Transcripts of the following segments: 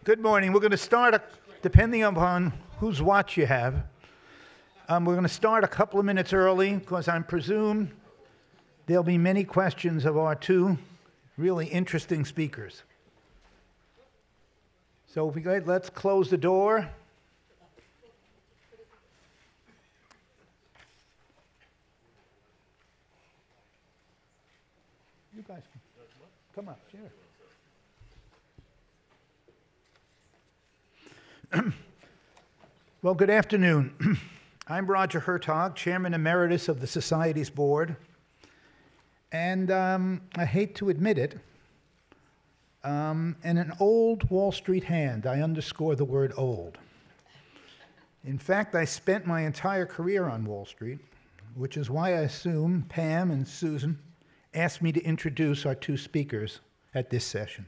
Good morning. We're going to start, depending upon whose watch you have, we're going to start a couple of minutes early because I presume there'll be many questions of our two really interesting speakers. So if we go, let's close the door. You guys, come up, sure. Well, good afternoon. I'm Roger Hertog, Chairman Emeritus of the Society's Board. And I hate to admit it, in an old Wall Street hand, I underscore the word old. In fact, I spent my entire career on Wall Street, which is why I assume Pam and Susan asked me to introduce our two speakers at this session.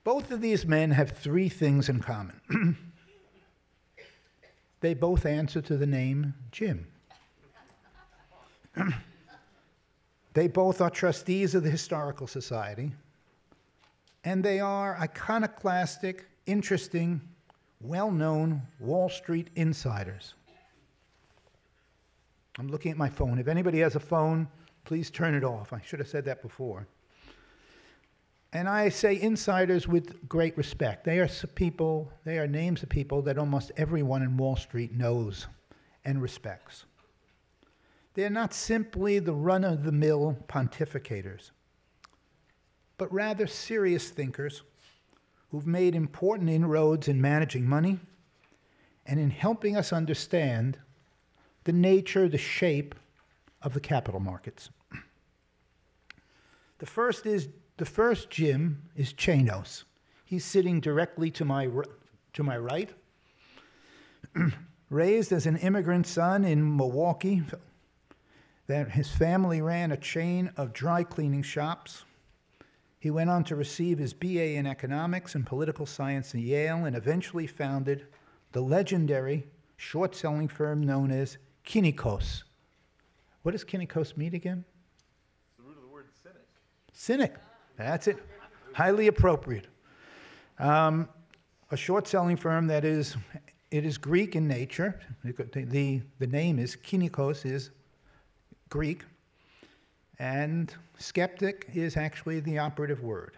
Both of these men have three things in common. They both answer to the name Jim. They both are trustees of the Historical Society, and they are iconoclastic, interesting, well-known Wall Street insiders. I'm looking at my phone. If anybody has a phone, please turn it off. I should have said that before. And I say insiders with great respect. They are people, they are names of people that almost everyone in Wall Street knows and respects. They're not simply the run-of-the-mill pontificators, but rather serious thinkers who've made important inroads in managing money and in helping us understand the nature, the shape of the capital markets. The first Jim is Chanos. He's sitting directly to my right. Raised as an immigrant son in Milwaukee, that his family ran a chain of dry cleaning shops. He went on to receive his BA in economics and political science at Yale and eventually founded the legendary short-selling firm known as Kynikos. What does Kynikos mean again? It's the root of the word cynic. Cynic. That's it. Highly appropriate. A short-selling firm that is Greek in nature. The name is Kynikos is Greek, and skeptic is actually the operative word.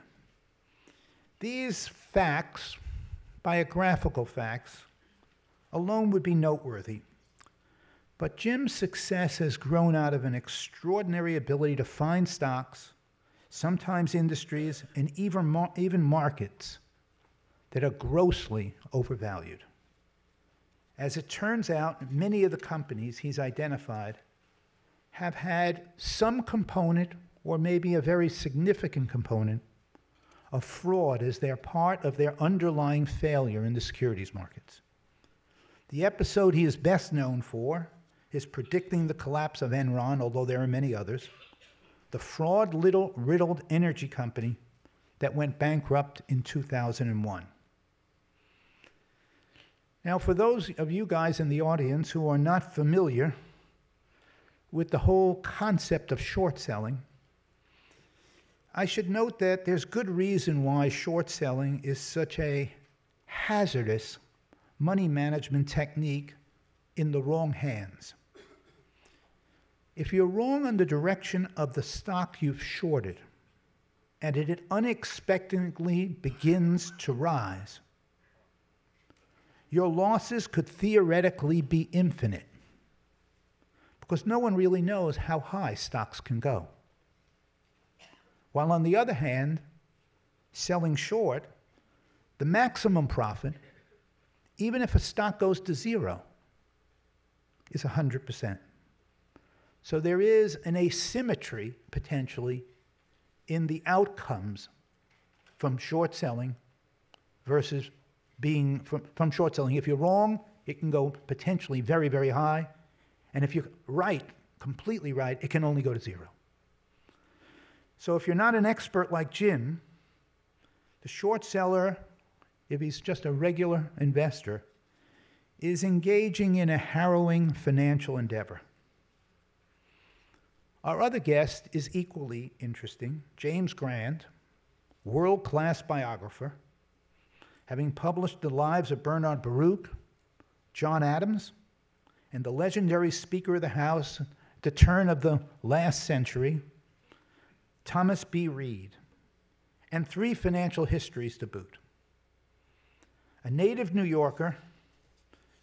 These facts, biographical facts, alone would be noteworthy. But Jim's success has grown out of an extraordinary ability to find stocks, sometimes industries, and even markets that are grossly overvalued. As it turns out, many of the companies he's identified have had some component, or maybe a very significant component, of fraud as their part of their underlying failure in the securities markets. The episode he is best known for is predicting the collapse of Enron, although there are many others, the fraud-riddled energy company that went bankrupt in 2001. Now, for those of you guys in the audience who are not familiar with the whole concept of short selling, I should note that there's good reason why short selling is such a hazardous money management technique in the wrong hands. If you're wrong on the direction of the stock you've shorted, and it unexpectedly begins to rise, your losses could theoretically be infinite, because no one really knows how high stocks can go. While on the other hand, selling short, the maximum profit, even if a stock goes to zero, is 100%. So there is an asymmetry, potentially, in the outcomes from short selling versus being from short selling. If you're wrong, it can go potentially very, very high. And if you're right, completely right, it can only go to zero. So if you're not an expert like Jim, the short seller, if he's just a regular investor, is engaging in a harrowing financial endeavor. Our other guest is equally interesting, James Grant, world-class biographer, having published the lives of Bernard Baruch, John Adams, and the legendary Speaker of the House at the turn of the last century, Thomas B. Reed, and 3 financial histories to boot. A native New Yorker,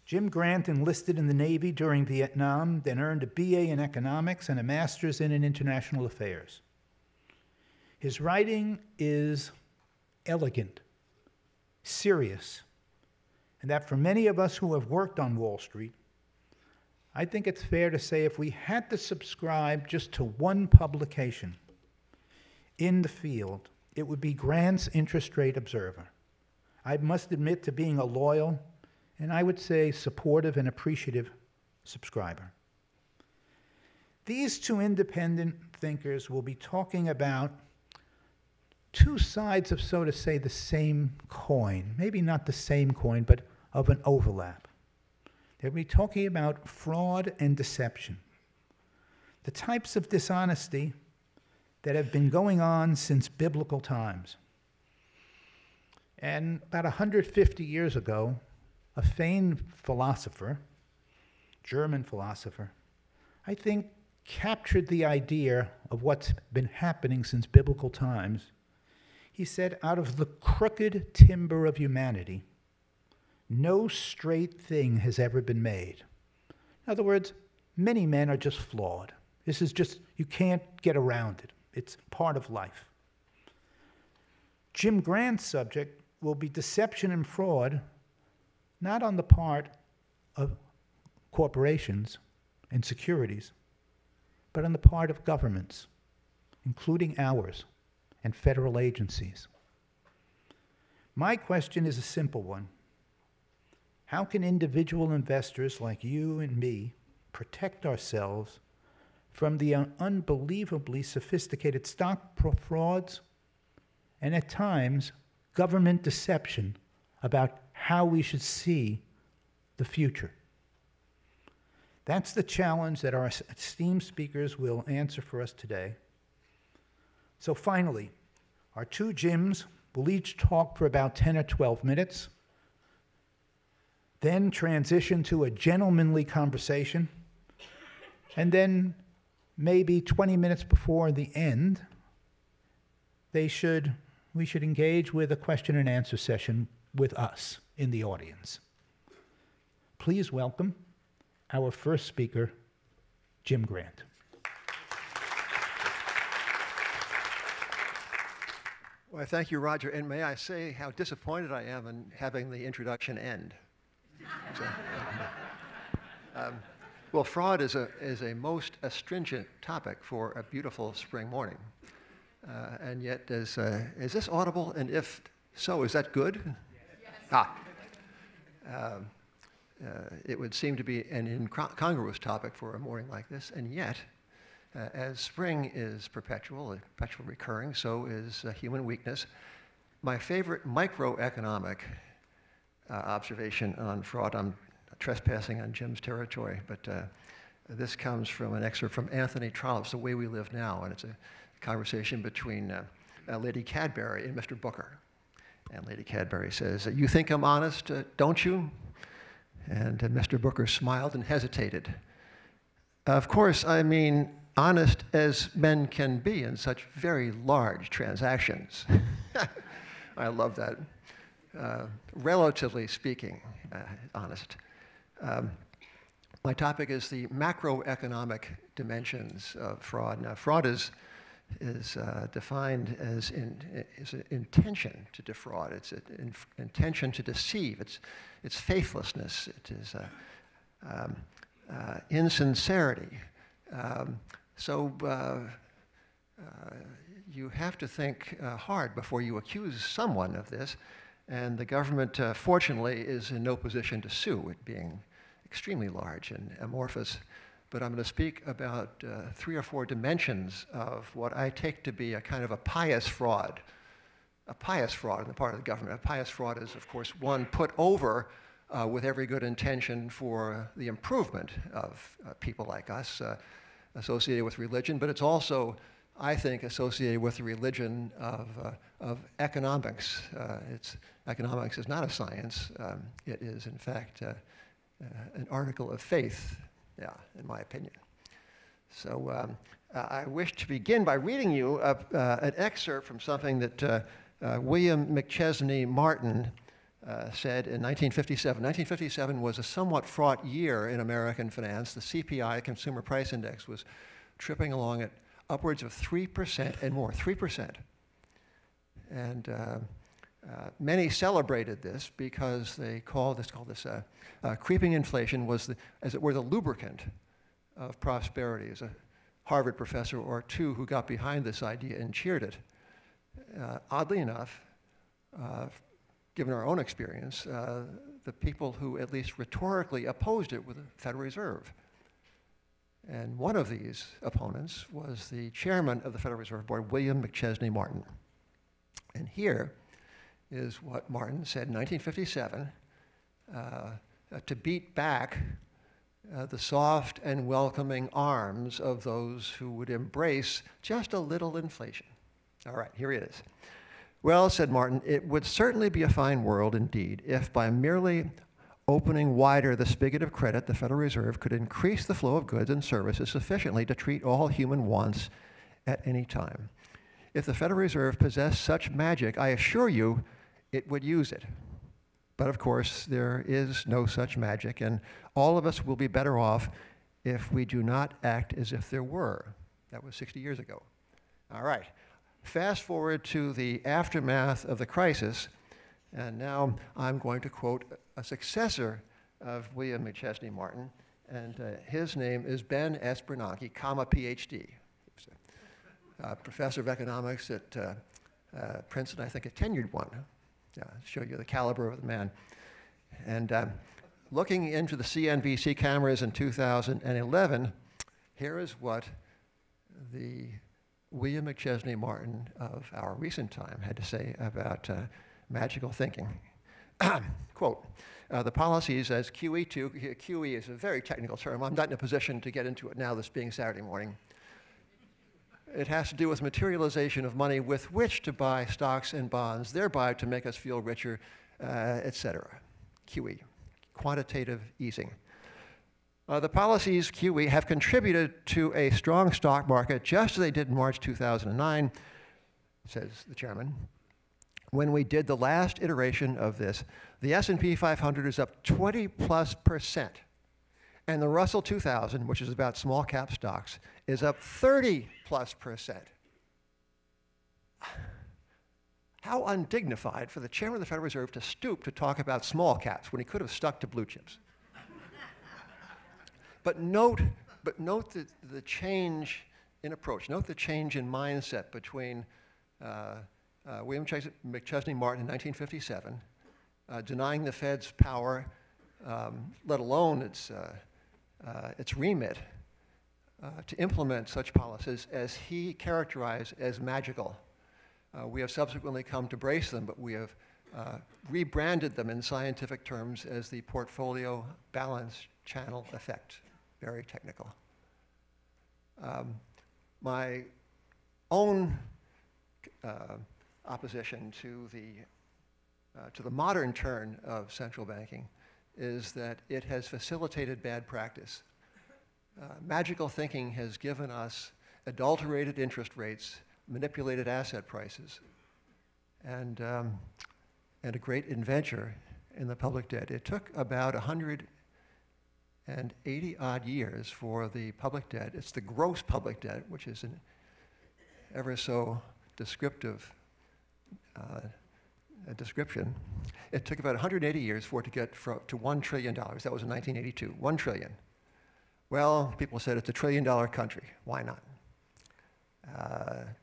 Jim Grant enlisted in the Navy during Vietnam, then earned a BA in economics and a master's in international affairs. His writing is elegant, serious, and that for many of us who have worked on Wall Street, I think it's fair to say if we had to subscribe just to one publication in the field, it would be Grant's Interest Rate Observer. I must admit to being a loyal, and I would say supportive and appreciative subscriber. These 2 independent thinkers will be talking about 2 sides of, so to say, the same coin. Maybe not the same coin, but of an overlap. They'll be talking about fraud and deception, the types of dishonesty that have been going on since biblical times. And about 150 years ago, a famed philosopher, German philosopher, I think captured the idea of what's been happening since biblical times. He said, out of the crooked timber of humanity, no straight thing has ever been made. In other words, many men are just flawed. This is just, you can't get around it. It's part of life. Jim Grant's subject will be deception and fraud, not on the part of corporations and securities, but on the part of governments, including ours and federal agencies. My question is a simple one. How can individual investors like you and me protect ourselves from the unbelievably sophisticated stock frauds and at times government deception about how we should see the future? That's the challenge that our esteemed speakers will answer for us today. So finally, our 2 Jims will each talk for about 10 or 12 minutes, then transition to a gentlemanly conversation, and then maybe 20 minutes before the end, we should engage with a question and answer session with us in the audience. Please welcome our first speaker, Jim Grant. Well, thank you, Roger. And may I say how disappointed I am in having the introduction end. Well, fraud is a most astringent topic for a beautiful spring morning. And yet, is this audible? And if so, is that good? Yes. It would seem to be an incongruous topic for a morning like this, and yet, as spring is perpetual recurring, so is human weakness. My favorite microeconomic observation on fraud, I'm trespassing on Jim's territory, but this comes from an excerpt from Anthony Trollope's The Way We Live Now, and it's a conversation between Lady Cadbury and Mr. Booker. And Lady Cadbury says, "You think I'm honest, don't you?" And Mr. Booker smiled and hesitated. "Of course, I mean honest as men can be in such very large transactions." I love that. Relatively speaking, honest. My topic is the macroeconomic dimensions of fraud. Now, fraud is defined as an intention to defraud. It's an intention to deceive. It's faithlessness. It is insincerity. So you have to think hard before you accuse someone of this. And the government, fortunately, is in no position to sue, it being extremely large and amorphous. But I'm going to speak about 3 or 4 dimensions of what I take to be a kind of a pious fraud. A pious fraud on the part of the government. A pious fraud is, of course, one put over with every good intention for the improvement of people like us associated with religion, but it's also I think, associated with the religion of economics. Economics is not a science. It is, in fact, an article of faith, yeah, in my opinion. So I wish to begin by reading you an excerpt from something that William McChesney Martin said in 1957. 1957 was a somewhat fraught year in American finance. The CPI, Consumer Price Index, was tripping along at upwards of 3% and more, 3%. And many celebrated this because they called this creeping inflation was, as it were, the lubricant of prosperity. As a Harvard professor or two who got behind this idea and cheered it. Oddly enough, given our own experience, the people who at least rhetorically opposed it were the Federal Reserve. And one of these opponents was the chairman of the Federal Reserve Board, William McChesney Martin. And here is what Martin said in 1957 to beat back the soft and welcoming arms of those who would embrace just a little inflation. All right, here he is. Well, said Martin, it would certainly be a fine world indeed if by merely opening wider the spigot of credit, the Federal Reserve could increase the flow of goods and services sufficiently to treat all human wants at any time. If the Federal Reserve possessed such magic, I assure you it would use it. But of course, there is no such magic, and all of us will be better off if we do not act as if there were. That was 60 years ago. All right. Fast forward to the aftermath of the crisis, and now I'm going to quote a successor of William McChesney Martin, and his name is Ben S. Bernanke, PhD. He's a professor of economics at Princeton, I think a tenured one. Show you the caliber of the man. And looking into the CNBC cameras in 2011, here is what the William McChesney Martin of our recent time had to say about magical thinking. Quote, the policies as QE2, QE is a very technical term. I'm not in a position to get into it now, this being Saturday morning. It has to do with materialization of money with which to buy stocks and bonds, thereby to make us feel richer, etc. QE, quantitative easing. The policies, QE, have contributed to a strong stock market just as they did in March 2009, says the chairman. When we did the last iteration of this, the S&P 500 is up 20+%. And the Russell 2000, which is about small cap stocks, is up 30+%. How undignified for the chairman of the Federal Reserve to stoop to talk about small caps when he could have stuck to blue chips. But note the change in approach. Note the change in mindset between William McChesney Martin in 1957, denying the Fed's power, let alone its remit, to implement such policies as he characterized as magical. We have subsequently come to brace them, but we have rebranded them in scientific terms as the portfolio balance channel effect. Very technical. My own opposition to the modern turn of central banking is that it has facilitated bad practice. Magical thinking has given us adulterated interest rates, manipulated asset prices, and a great adventure in the public debt. It took about 180 odd years for the public debt. It's the gross public debt, which is an ever so descriptive description. It took about 180 years for it to get to $1 trillion. That was in 1982, 1 trillion. Well, people said it's a $1 trillion country. Why not?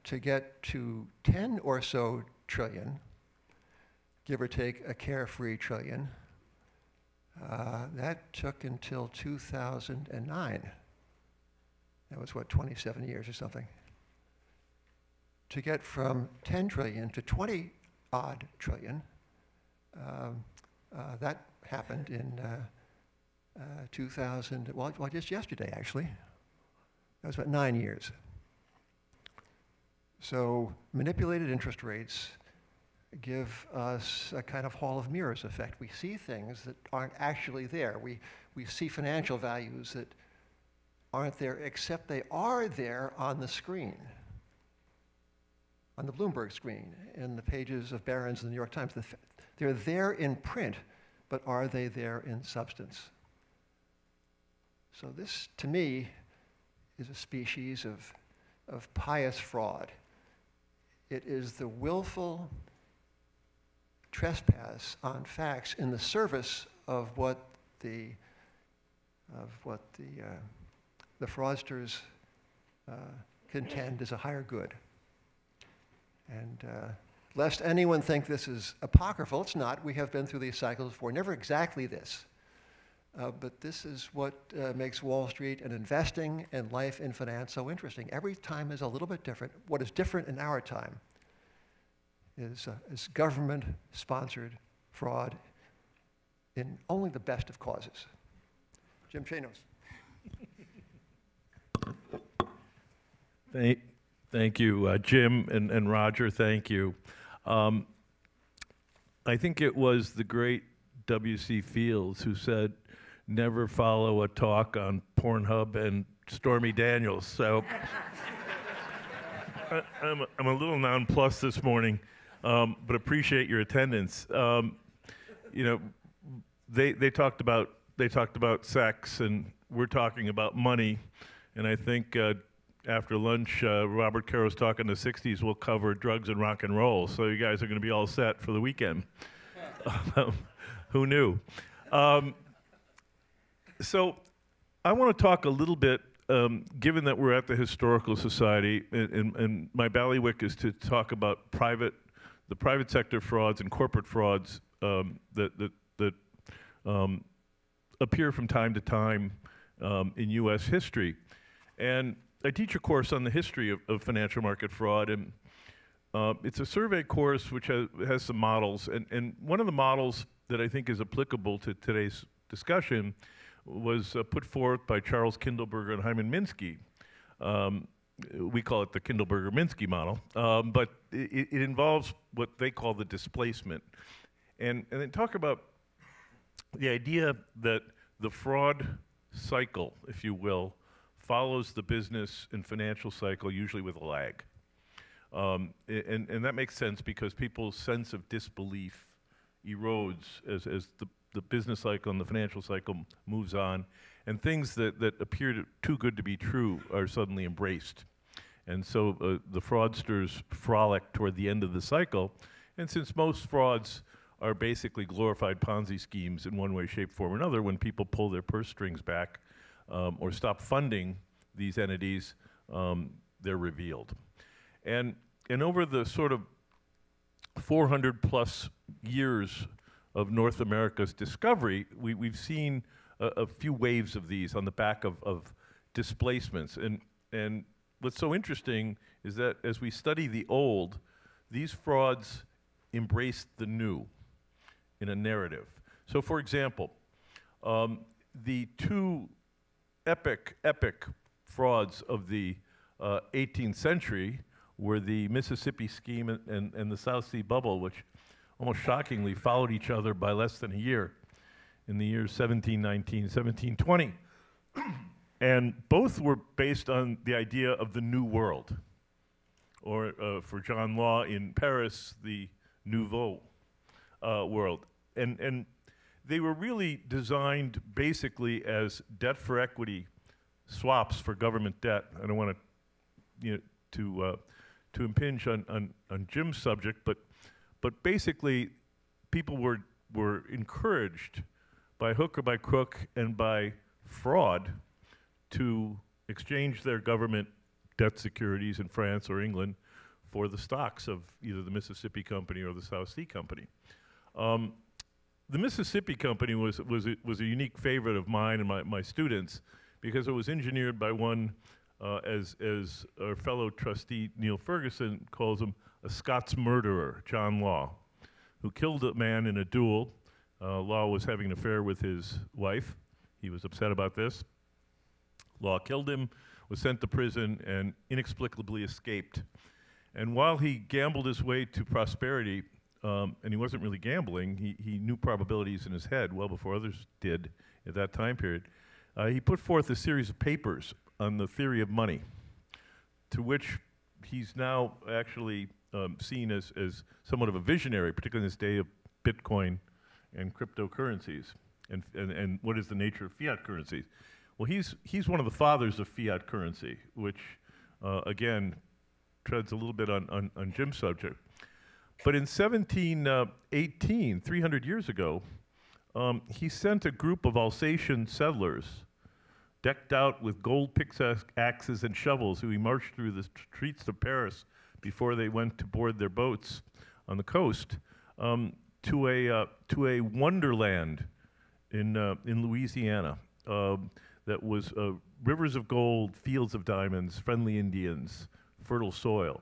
To get to 10 or so trillion, give or take a carefree trillion, that took until 2009. That was, what, 27 years or something. To get from 10 trillion to 20 odd trillion, that happened in 2000, well, just yesterday, actually. That was about 9 years. So manipulated interest rates give us a kind of hall of mirrors effect. We see things that aren't actually there. We see financial values that aren't there, except they are there on the screen, on the Bloomberg screen, in the pages of Barron's and the New York Times. They're there in print, but are they there in substance? So this, to me, is a species of pious fraud. It is the willful trespass on facts in the service of what the fraudsters contend is a higher good. And lest anyone think this is apocryphal, it's not. We have been through these cycles before. Never exactly this. But this is what makes Wall Street and investing and life in finance so interesting. Every time is a little bit different. What is different in our time is government-sponsored fraud in only the best of causes. Jim Chanos. Thank you, Jim and Roger, thank you. I think it was the great W.C. Fields who said, never follow a talk on Pornhub and Stormy Daniels. So I'm a little nonplussed this morning, but appreciate your attendance. You know, they talked about sex, and we're talking about money, and I think after lunch, Robert Caro's talking the 60s. We'll cover drugs and rock and roll, so you guys are going to be all set for the weekend. Who knew? So I want to talk a little bit, given that we're at the Historical Society, and my bailiwick is to talk about the private sector frauds and corporate frauds that appear from time to time in U.S. history. And I teach a course on the history of financial market fraud, and it's a survey course which has some models. And one of the models that I think is applicable to today's discussion was put forth by Charles Kindleberger and Hyman Minsky. We call it the Kindleberger-Minsky model, but it involves what they call the displacement. And then talk about the idea that the fraud cycle, if you will, follows the business and financial cycle, usually with a lag. And that makes sense because people's sense of disbelief erodes as the business cycle and the financial cycle moves on, and things that appear too good to be true are suddenly embraced. And so the fraudsters frolic toward the end of the cycle, and since most frauds are basically glorified Ponzi schemes in one way, shape, form, or another, when people pull their purse strings back or stop funding these entities, they're revealed. And over the sort of 400 plus years of North America's discovery, we've seen a few waves of these on the back of displacements. And what's so interesting is that as we study the old, these frauds embrace the new in a narrative. So for example, the two epic frauds of the 18th century were the Mississippi scheme and the South Sea bubble, which almost shockingly followed each other by less than a year in the years 1719, 1720. And both were based on the idea of the New World, or for John Law in Paris, the Nouveau world. And they were really designed basically as debt for equity swaps for government debt. I don't want to impinge on Jim's subject, but basically people were encouraged by hook or by crook and by fraud to exchange their government debt securities in France or England for the stocks of either the Mississippi Company or the South Sea Company. The Mississippi Company was a unique favorite of mine and my students because it was engineered by one, as our fellow trustee Neil Ferguson calls him, a Scots murderer, John Law, who killed a man in a duel. Law was having an affair with his wife. He was upset about this. Law killed him, was sent to prison, and inexplicably escaped. And while he gambled his way to prosperity, and he wasn't really gambling, he knew probabilities in his head well before others did at that time period, he put forth a series of papers on the theory of money, to which he's now actually seen as somewhat of a visionary, particularly in this day of Bitcoin and cryptocurrencies, and what is the nature of fiat currencies. Well, he's one of the fathers of fiat currency, which, again, treads a little bit on Jim's subject. But in 1718, 300 years ago, he sent a group of Alsatian settlers decked out with gold pickaxes and shovels, who he marched through the streets of Paris before they went to board their boats on the coast, to a wonderland in Louisiana that was rivers of gold, fields of diamonds, friendly Indians, fertile soil.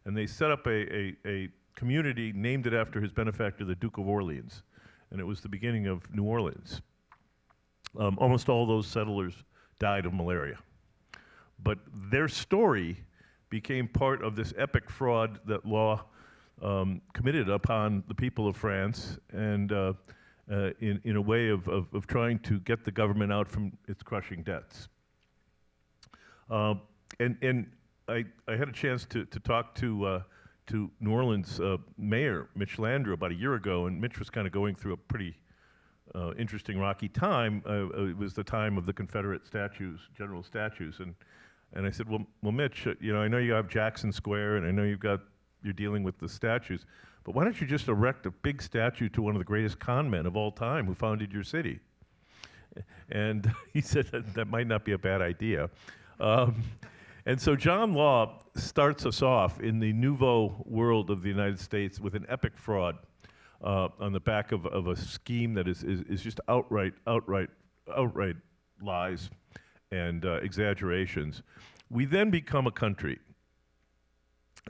And they set up a community, named it after his benefactor, the Duke of Orleans. And it was the beginning of New Orleans. Almost all those settlers died of malaria. But their story became part of this epic fraud that law committed upon the people of France, and in a way of trying to get the government out from its crushing debts. And I had a chance to talk to New Orleans Mayor Mitch Landrieu about a year ago, and Mitch was kind of going through a pretty interesting, rocky time. It was the time of the Confederate statues, general statues, and I said, well, Mitch, I know you have Jackson Square, and I know you're dealing with the statues, but why don't you just erect a big statue to one of the greatest con men of all time who founded your city? And he said that might not be a bad idea. And so John Law starts us off in the nouveau world of the United States with an epic fraud on the back of a scheme that is just outright lies and exaggerations. We then become a country,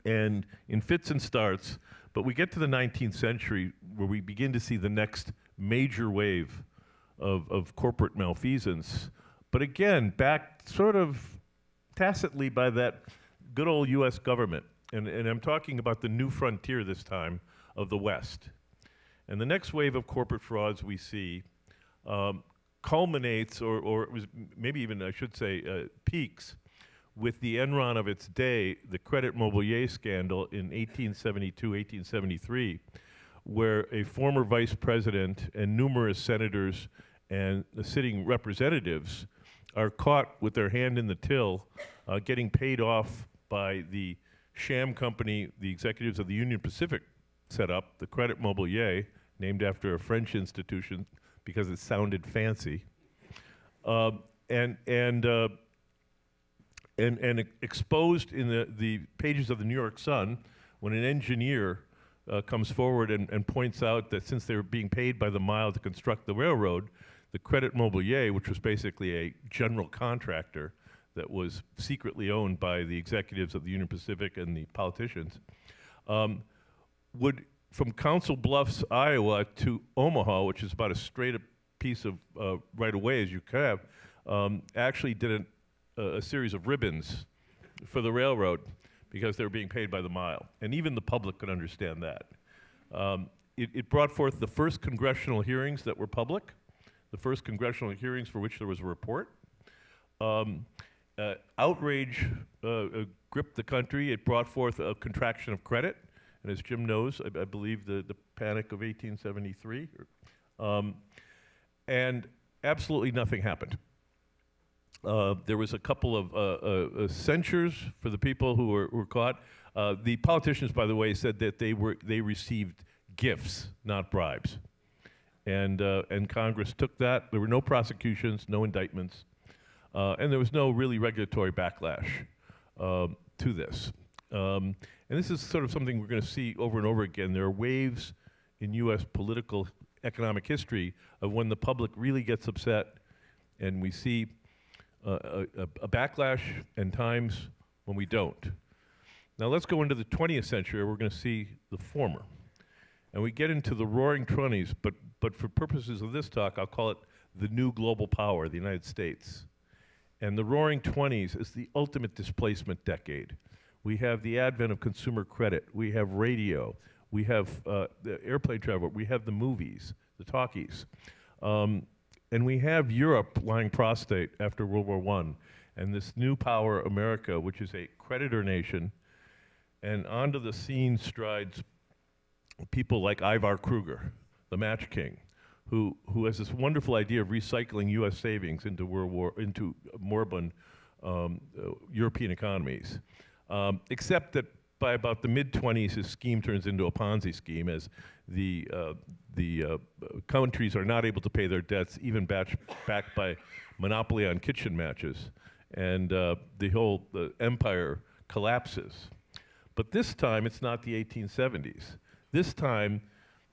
and in fits and starts, but we get to the 19th century where we begin to see the next major wave of corporate malfeasance, but again, backed sort of tacitly by that good old US government. And I'm talking about the new frontier this time of the West. And the next wave of corporate frauds we see culminates, or it was maybe even, I should say, peaks with the Enron of its day, the Credit Mobilier scandal in 1872, 1873, where a former vice president and numerous senators and the sitting representatives are caught with their hand in the till, getting paid off by the sham company the executives of the Union Pacific set up, the Credit Mobilier, named after a French institution because it sounded fancy, and exposed in the pages of the New York Sun when an engineer comes forward and points out that since they were being paid by the mile to construct the railroad, the Credit Mobilier, which was basically a general contractor that was secretly owned by the executives of the Union Pacific and the politicians, would, from Council Bluffs, Iowa to Omaha, which is about as straight a piece of right-of-way as you could have, actually did a series of ribbons for the railroad because they were being paid by the mile. And even the public could understand that. It brought forth the first congressional hearings that were public, the first congressional hearings for which there was a report. Outrage gripped the country. It brought forth a contraction of credit. And as Jim knows, I believe the panic of 1873. And absolutely nothing happened. There was a couple of censures for the people who were caught. The politicians, by the way, said that they received gifts, not bribes. And Congress took that. There were no prosecutions, no indictments, and there was no really regulatory backlash to this. And this is sort of something we're going to see over and over again. There are waves in U.S. political economic history of when the public really gets upset, and we see a backlash, and times when we don't. Now let's go into the 20th century, where we're going to see the former. And we get into the roaring 20s, but for purposes of this talk, I'll call it the new global power, the United States. And the roaring 20s is the ultimate displacement decade, We have the advent of consumer credit. We have radio. We have the airplane travel. We have the movies, the talkies. And we have Europe lying prostrate after World War I, and this new power, America, which is a creditor nation, and onto the scene strides people like Ivar Kruger, the Match King, who has this wonderful idea of recycling U.S. savings into moribund European economies. Except that by about the mid-20s, his scheme turns into a Ponzi scheme as the countries are not able to pay their debts, even backed by monopoly on kitchen matches, and the whole empire collapses. But this time, it's not the 1870s. This time,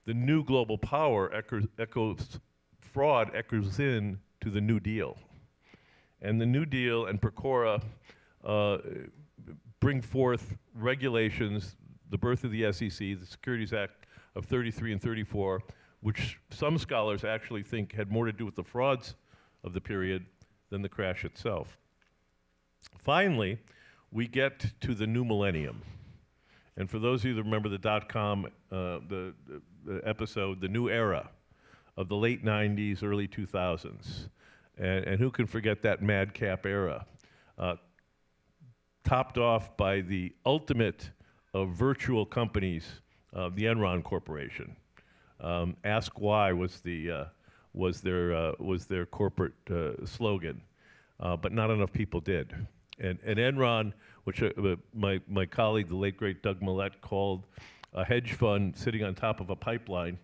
the new global power fraud echoes in to the New Deal. And the New Deal and Pecora bring forth regulations, the birth of the SEC, the Securities Act of 33 and 34, which some scholars actually think had more to do with the frauds of the period than the crash itself. Finally, we get to the new millennium. And for those of you that remember the dot-com the episode, the new era of the late 90s, early 2000s. And who can forget that madcap era? Topped off by the ultimate of virtual companies, the Enron Corporation. Ask Why was their corporate slogan, but not enough people did. And Enron, which my colleague, the late great Doug Millett, called a hedge fund sitting on top of a pipeline,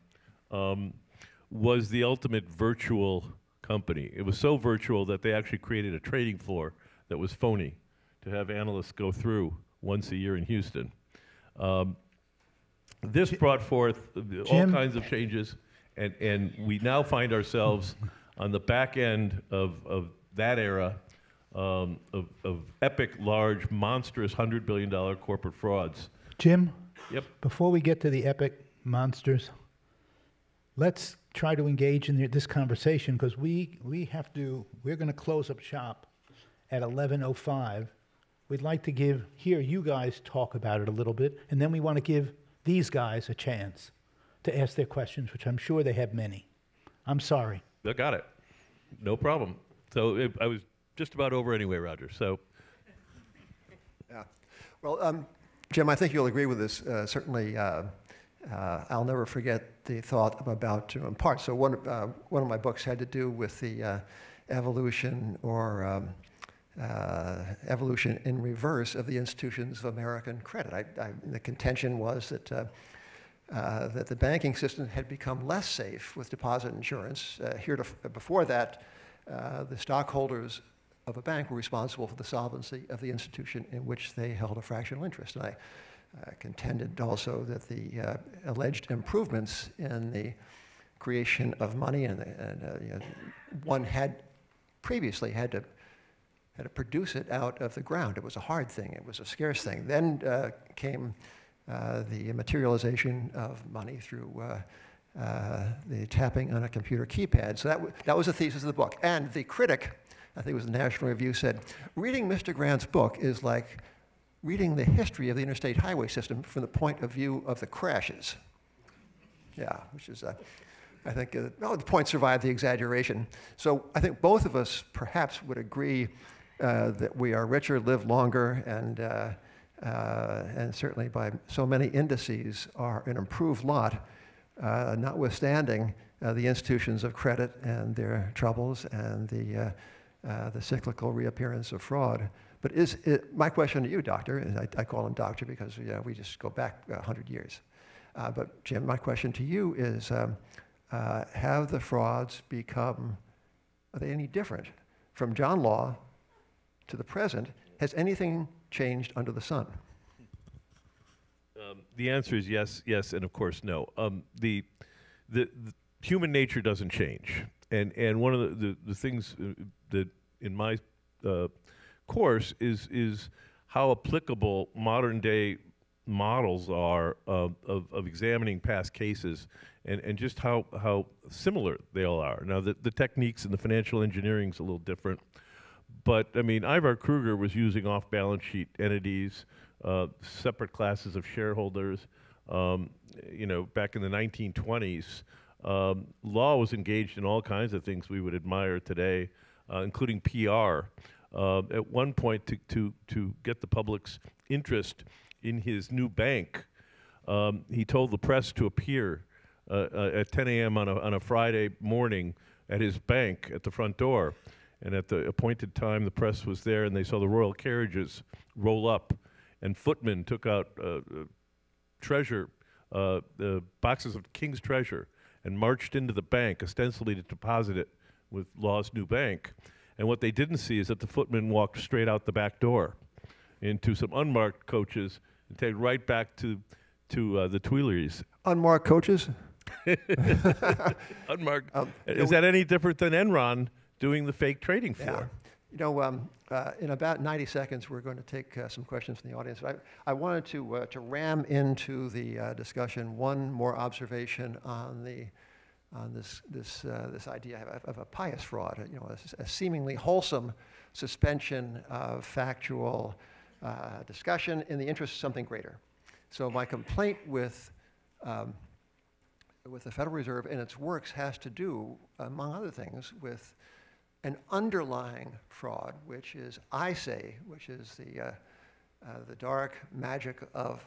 was the ultimate virtual company. It was so virtual that they actually created a trading floor that was phony to have analysts go through once a year in Houston. This brought forth all kinds of changes, and we now find ourselves on the back end of that era of epic, large, monstrous $100 billion corporate frauds. Jim? Yep. Before we get to the epic monsters, let's try to engage in this conversation, because we're going to close up shop at 11:05. We'd like to hear you guys talk about it a little bit, and then we want to give these guys a chance to ask their questions, which I'm sure they have many. I'm sorry. I got it. No problem. So I was just about over anyway, Roger. So. Yeah. Well, Jim, I think you'll agree with this. Certainly, I'll never forget the thought I'm about to impart. So one of my books had to do with the evolution or evolution in reverse of the institutions of American credit. The contention was that that the banking system had become less safe with deposit insurance. Before that, the stockholders of a bank were responsible for the solvency of the institution in which they held a fractional interest. And I contended also that the alleged improvements in the creation of money one had previously had to produce it out of the ground. It was a hard thing. It was a scarce thing. Then came the materialization of money through the tapping on a computer keypad. So that was the thesis of the book. And the critic, I think it was the National Review, said, reading Mr. Grant's book is like reading the history of the interstate highway system from the point of view of the crashes. Yeah, which is, I think, the point survived the exaggeration. So I think both of us perhaps would agree that we are richer, live longer, and certainly by so many indices are an improved lot, notwithstanding the institutions of credit and their troubles and the cyclical reappearance of fraud. But my question to you, Doctor, and I call him Doctor because we just go back 100 years. But Jim, my question to you is, have the frauds become, are they any different? From John Law to the present, has anything changed under the sun? The answer is yes, yes, and of course no. The human nature doesn't change, and one of the things that in my course is how applicable modern day models are of examining past cases, and just how similar they all are. Now the techniques and the financial engineering is a little different, but I mean Ivar Kruger was using off-balance sheet entities. separate classes of shareholders. You know, back in the 1920s, law was engaged in all kinds of things we would admire today, including PR. At one point, to get the public's interest in his new bank, he told the press to appear at 10 a.m. on a Friday morning at his bank at the front door. And at the appointed time, the press was there, and they saw the royal carriages roll up, and footmen took out treasure, the boxes of king's treasure, and marched into the bank, ostensibly to deposit it with Law's new bank. And what they didn't see is that the footmen walked straight out the back door into some unmarked coaches and take right back to the Tuileries. Unmarked coaches? Unmarked. Is that any different than Enron doing the fake trading floor? Yeah. You know, in about 90 seconds, we're going to take some questions from the audience. I wanted to ram into the discussion one more observation on this idea of a pious fraud. You know, a seemingly wholesome suspension of factual discussion in the interest of something greater. So my complaint with the Federal Reserve and its works has to do, among other things, with an underlying fraud, which is, I say, which is the dark magic of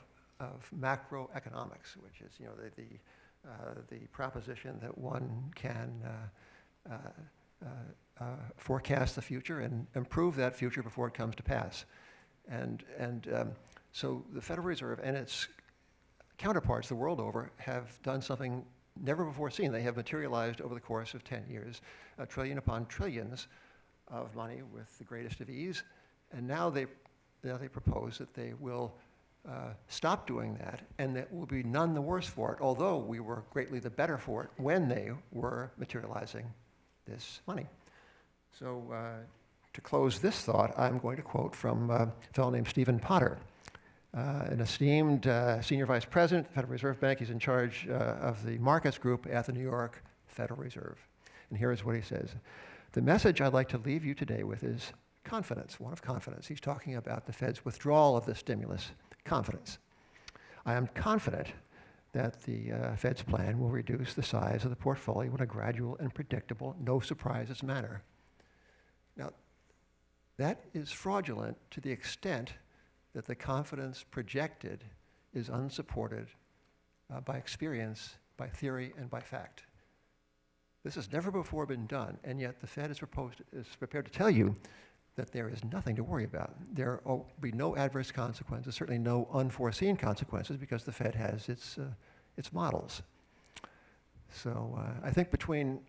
macroeconomics, which is, you know, the proposition that one can forecast the future and improve that future before it comes to pass. So the Federal Reserve and its counterparts the world over have done something never before seen. They have materialized over the course of 10 years, trillion upon trillions of money with the greatest of ease. And now they propose that they will stop doing that, and that will be none the worse for it, although we were greatly the better for it when they were materializing this money. So to close this thought, I'm going to quote from a fellow named Stephen Potter, an esteemed senior vice president of the Federal Reserve Bank. He's in charge of the markets group at the New York Federal Reserve. And here is what he says. The message I'd like to leave you today with is confidence, one of confidence. He's talking about the Fed's withdrawal of the stimulus, confidence. I am confident that the Fed's plan will reduce the size of the portfolio in a gradual and predictable, no surprises manner. Now, that is fraudulent to the extent that the confidence projected is unsupported by experience, by theory, and by fact. This has never before been done, and yet the Fed is prepared to tell you that there is nothing to worry about. There will be no adverse consequences, certainly no unforeseen consequences, because the Fed has its models. So I think between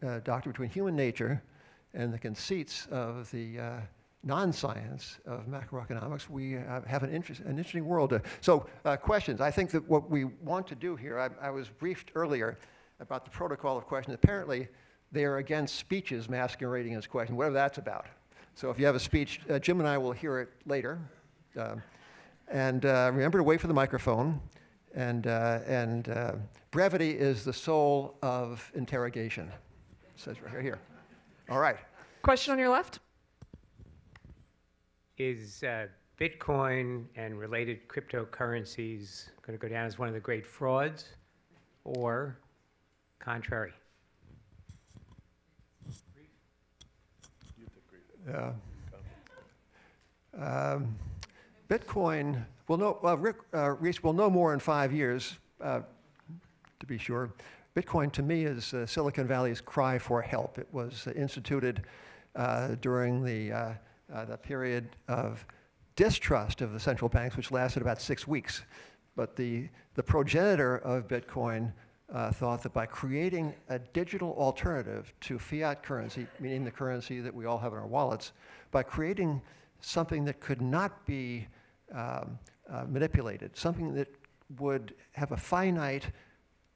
human nature and the conceits of the non-science of macroeconomics, we have an interesting world. So questions. I think that what we want to do here, I was briefed earlier about the protocol of questions. Apparently, they are against speeches masquerading as questions, whatever that's about. So if you have a speech, Jim and I will hear it later. And remember to wait for the microphone. And brevity is the soul of interrogation. It says right here. All right. Question on your left. Is Bitcoin and related cryptocurrencies going to go down as one of the great frauds, or contrary? Yeah. Bitcoin will know. Rick Reese will know more in 5 years, to be sure. Bitcoin, to me, is Silicon Valley's cry for help. It was instituted during the period of distrust of the central banks, which lasted about 6 weeks. But the progenitor of Bitcoin thought that by creating a digital alternative to fiat currency, meaning the currency that we all have in our wallets, by creating something that could not be manipulated, something that would have a finite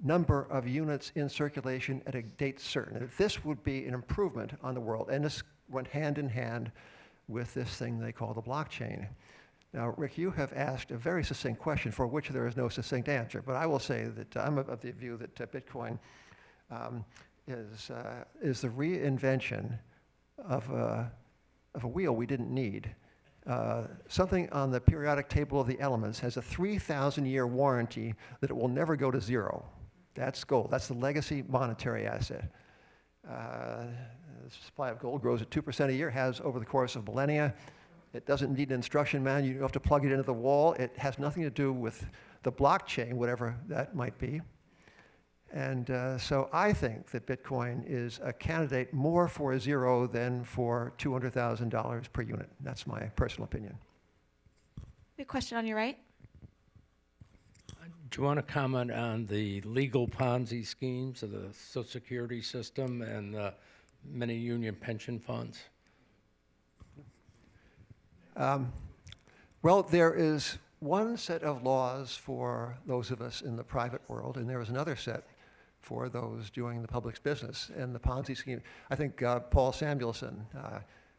number of units in circulation at a date certain, that this would be an improvement on the world. And this went hand in hand with this thing they call the blockchain. Now, Rick, you have asked a very succinct question for which there is no succinct answer, but I will say that I'm of the view that Bitcoin is the reinvention of a wheel we didn't need. something on the periodic table of the elements has a 3,000-year warranty that it will never go to zero. That's gold. That's the legacy monetary asset. The supply of gold grows at 2% a year, has over the course of millennia. It doesn't need an instruction manual. You don't have to plug it into the wall. It has nothing to do with the blockchain, whatever that might be. And so I think that Bitcoin is a candidate more for a zero than for $200,000 per unit. That's my personal opinion. A question on your right. Do you want to comment on the legal Ponzi schemes of the Social Security system and many union pension funds? Well, there is one set of laws for those of us in the private world, and there is another set for those doing the public's business. And the Ponzi scheme, I think Paul Samuelson,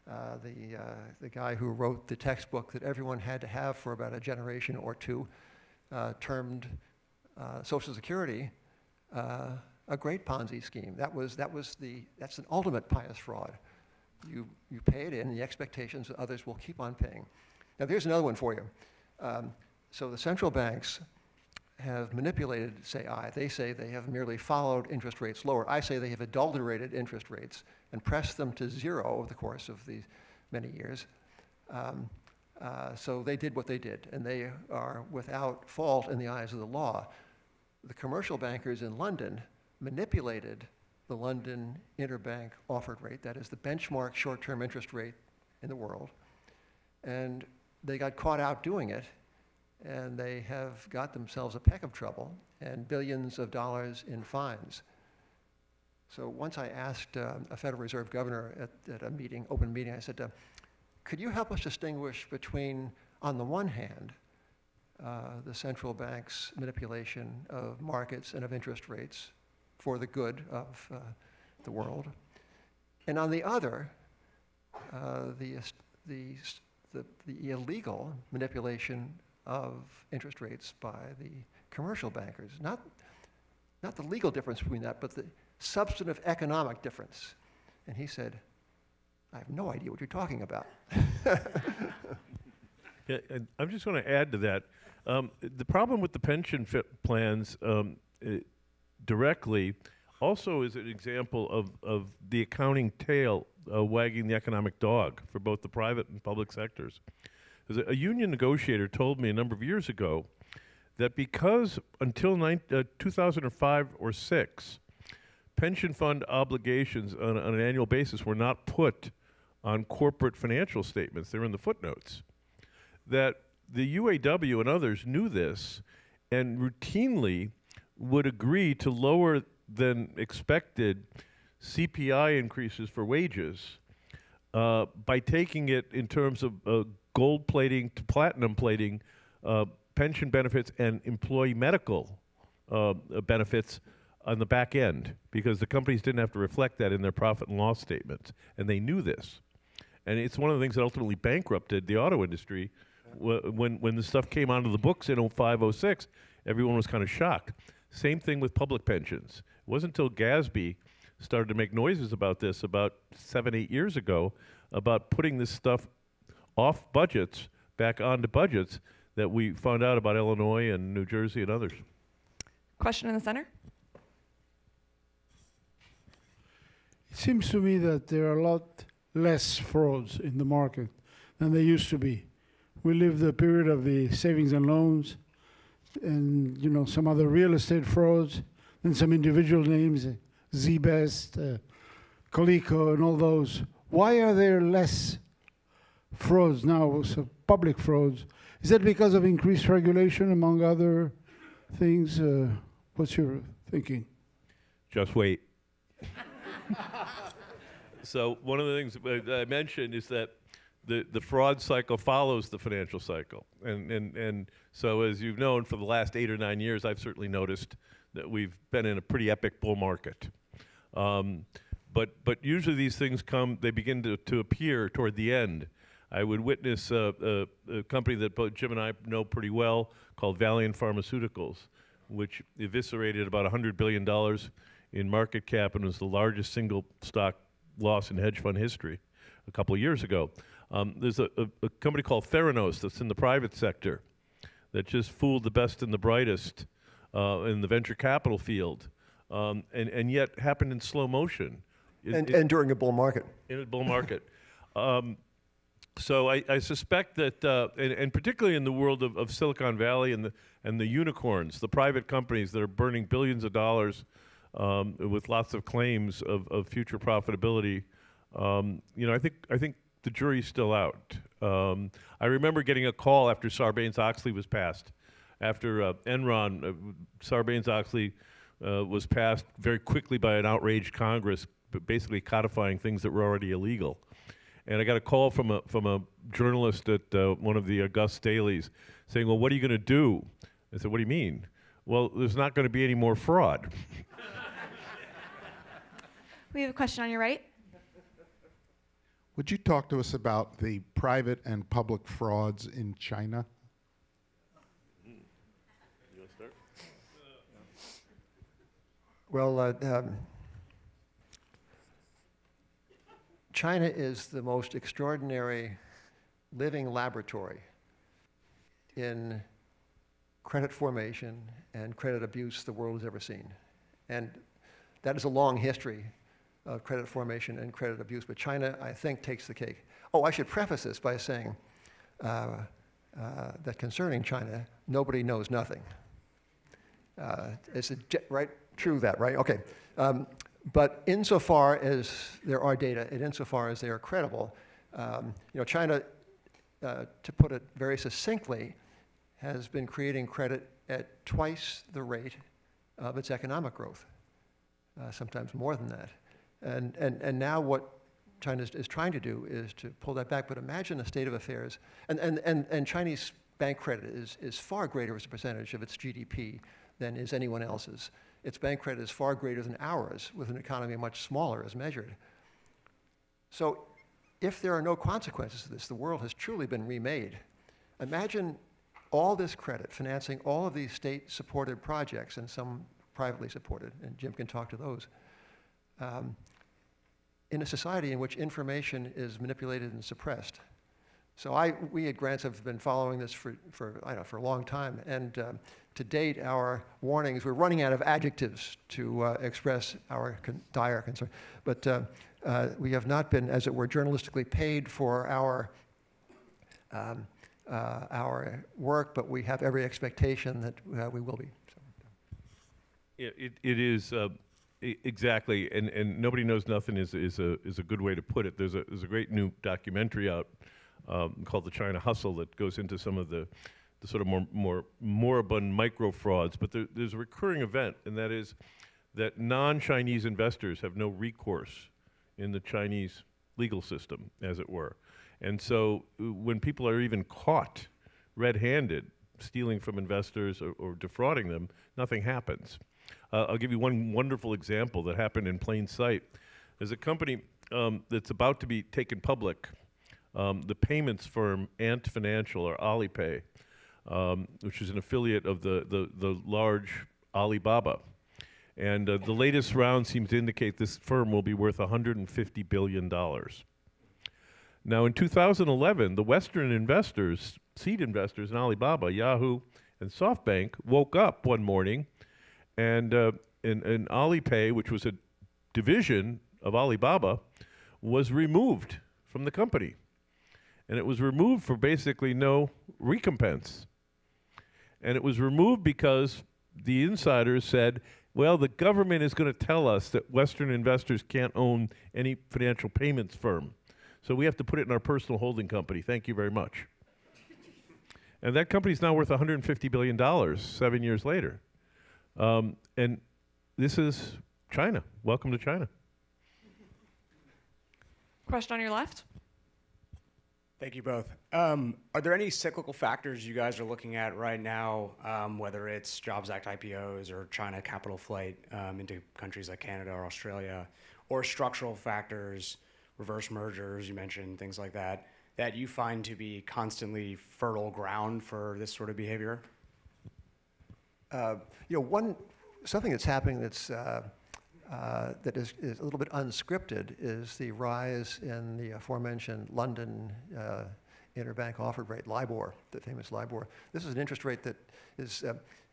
the guy who wrote the textbook that everyone had to have for about a generation or two, termed Social Security a great Ponzi scheme. That's an ultimate pious fraud. You pay it in the expectations that others will keep on paying. Now there's another one for you. So the central banks have manipulated, they say they have merely followed interest rates lower. I say they have adulterated interest rates and pressed them to zero over the course of these many years. So they did what they did, and they are without fault in the eyes of the law. The commercial bankers in London manipulated the London interbank offered rate, that is the benchmark short-term interest rate in the world, and they got caught out doing it, and they have got themselves a peck of trouble and billions of dollars in fines. So once I asked a Federal Reserve governor at a meeting, open meeting, I said, could you help us distinguish between, on the one hand, the central bank's manipulation of markets and of interest rates for the good of the world, and on the other, the illegal manipulation of interest rates by the commercial bankers, not the legal difference between that, but the substantive economic difference. And he said, I have no idea what you're talking about. Yeah, and I'm just going to add to that. The problem with the pension plans directly also is an example of the accounting tail wagging the economic dog for both the private and public sectors. A union negotiator told me a number of years ago that because until 2005 or 6, pension fund obligations on an annual basis were not put on corporate financial statements, they were in the footnotes, that the UAW and others knew this and routinely would agree to lower than expected CPI increases for wages by taking it in terms of gold plating to platinum plating pension benefits and employee medical benefits on the back end, because the companies didn't have to reflect that in their profit and loss statements, and they knew this. And it's one of the things that ultimately bankrupted the auto industry. When the stuff came onto the books in 05, 06, everyone was kind of shocked. Same thing with public pensions. It wasn't until GASB started to make noises about this about 7, 8 years ago, about putting this stuff off budgets back onto budgets, that we found out about Illinois and New Jersey and others. Question in the center. It seems to me that there are a lot less frauds in the market than there used to be. We lived the period of the savings and loans, and some other real estate frauds, and some individual names, Z-Best, Coleco, and all those. Why are there less frauds now, so public frauds? Is that because of increased regulation, among other things? What's your thinking? Just wait. So one of the things I mentioned is that the fraud cycle follows the financial cycle. And so as you've known, for the last 8 or 9 years, I've certainly noticed that we've been in a pretty epic bull market. But usually these things they begin to appear toward the end. I would witness a company that both Jim and I know pretty well called Valiant Pharmaceuticals, which eviscerated about $100 billion in market cap and was the largest single stock loss in hedge fund history a couple of years ago. There's a company called Theranos that's in the private sector that just fooled the best and the brightest in the venture capital field, and yet happened in slow motion. And during a bull market. In a bull market. So I suspect that, and particularly in the world of Silicon Valley and the unicorns, the private companies that are burning billions of dollars with lots of claims of future profitability, I think the jury's still out. I remember getting a call after Sarbanes-Oxley was passed. After Enron, Sarbanes-Oxley was passed very quickly by an outraged Congress, but basically codifying things that were already illegal. And I got a call from a journalist at one of the August dailies saying, well, what are you going to do? I said, what do you mean? Well, there's not going to be any more fraud. We have a question on your right. Would you talk to us about the private and public frauds in China? You want to start? Well, China is the most extraordinary living laboratory in credit formation and credit abuse the world has ever seen. And that is a long history of credit formation and credit abuse, but China, I think, takes the cake. Oh, I should preface this by saying that concerning China, nobody knows nothing. Right? True that, right? Okay. But insofar as there are data, and insofar as they are credible, China, to put it very succinctly, has been creating credit at twice the rate of its economic growth, sometimes more than that. And now what China is trying to do is to pull that back. But imagine the state of affairs, and Chinese bank credit is far greater as a percentage of its GDP than is anyone else's. Its bank credit is far greater than ours, with an economy much smaller as measured. So if there are no consequences to this, the world has truly been remade. Imagine all this credit financing all of these state-supported projects and some privately supported, and Jim can talk to those, in a society in which information is manipulated and suppressed. So we at Grants have been following this for a long time, and to date, our warnings, we're running out of adjectives to express our dire concern, but we have not been, as it were, journalistically paid for our work, but we have every expectation that we will be. So. Yeah, it is exactly, and nobody knows nothing is a good way to put it. There's a great new documentary out called The China Hustle that goes into some of the sort of more moribund micro frauds, but there's a recurring event, and that is that non-Chinese investors have no recourse in the Chinese legal system, as it were. And so when people are even caught red-handed stealing from investors or defrauding them, nothing happens. I'll give you one wonderful example that happened in plain sight. There's a company that's about to be taken public, the payments firm Ant Financial, or Alipay, which is an affiliate of the large Alibaba. And the latest round seems to indicate this firm will be worth $150 billion. Now, in 2011, the Western investors, seed investors in Alibaba, Yahoo, and SoftBank woke up one morning, and Alipay, which was a division of Alibaba, was removed from the company. And it was removed for basically no recompense. And it was removed because the insiders said, well, the government is going to tell us that Western investors can't own any financial payments firm. So we have to put it in our personal holding company. Thank you very much. And that company's now worth $150 billion 7 years later. And this is China. Welcome to China. Question on your left. Thank you both. Are there any cyclical factors you guys are looking at right now, whether it's Jobs Act IPOs or China capital flight into countries like Canada or Australia, or structural factors, reverse mergers, you mentioned, things like that, that you find to be constantly fertile ground for this sort of behavior? Something that's happening that's that is a little bit unscripted is the rise in the aforementioned London interbank offered rate, LIBOR, the famous LIBOR. This is an interest rate that is,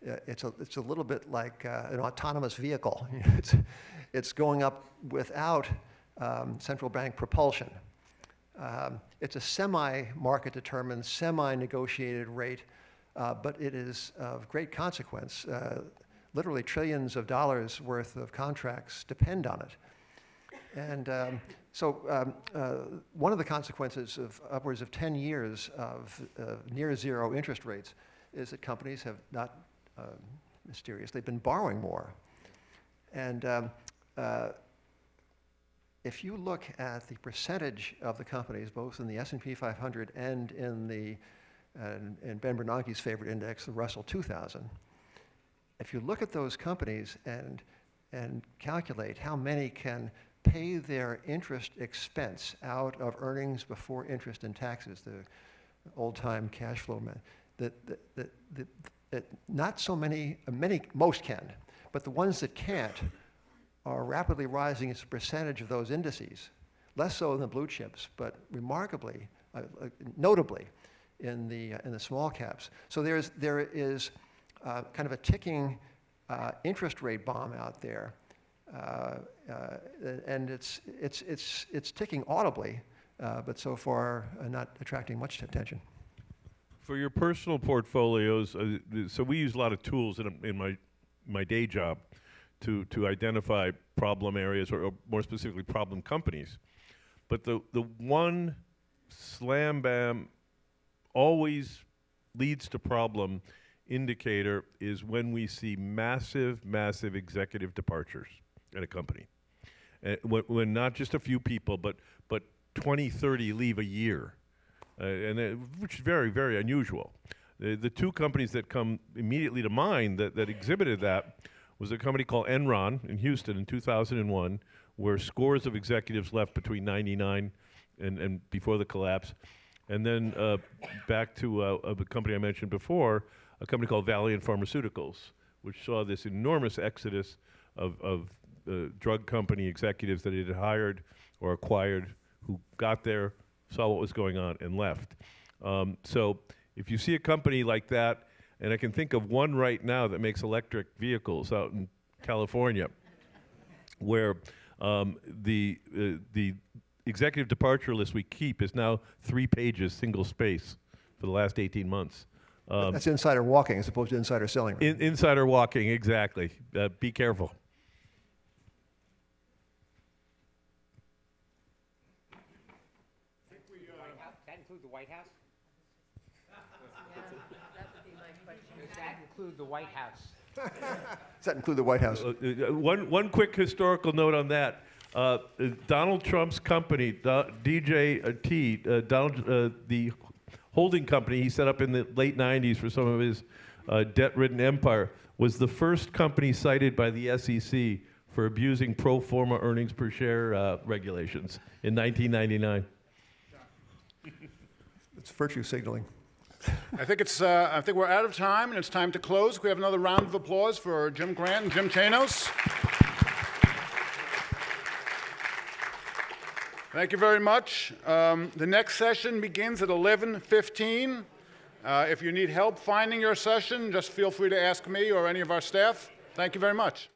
it's a little bit like an autonomous vehicle. It's going up without central bank propulsion. It's a semi-market determined, semi-negotiated rate, but it is of great consequence. Literally trillions of dollars worth of contracts depend on it. And so one of the consequences of upwards of 10 years of near zero interest rates is that companies have not mysteriously been borrowing more. And if you look at the percentage of the companies, both in the S&P 500 and in Ben Bernanke's favorite index, the Russell 2000, if you look at those companies and calculate how many can pay their interest expense out of earnings before interest and taxes, the old-time cash flow man, that not so many, most can, but the ones that can't are rapidly rising as a percentage of those indices, less so in the blue chips, but remarkably, notably in the small caps. So there is kind of a ticking interest rate bomb out there, and it's ticking audibly, but so far not attracting much attention. For your personal portfolios, so we use a lot of tools in my day job to identify problem areas, or more specifically problem companies. But the one slam bam always leads to problem indicator is when we see massive executive departures at a company. When not just a few people, but 20, 30 leave a year, which is very unusual. The two companies that come immediately to mind that exhibited that was a company called Enron in Houston in 2001, where scores of executives left between 99 and before the collapse. And then back to a company I mentioned before, a company called Valiant Pharmaceuticals, which saw this enormous exodus of drug company executives that it had hired or acquired, who got there, saw what was going on, and left. So if you see a company like that, and I can think of one right now that makes electric vehicles out in California, where the executive departure list we keep is now 3 pages, single space, for the last 18 months. That's insider walking as opposed to insider selling. Right? Insider walking, exactly. Be careful. Does that include the White House? Does that include the White House? Does that include the White House? One quick historical note on that. Donald Trump's company, DJT, the holding company he set up in the late 90s for some of his debt-ridden empire, was the first company cited by the SEC for abusing pro forma earnings per share regulations in 1999. It's virtue signaling. I think we're out of time, and it's time to close. Can we have another round of applause for Jim Grant and Jim Chanos? Thank you very much. The next session begins at 11:15. If you need help finding your session, just feel free to ask me or any of our staff. Thank you very much.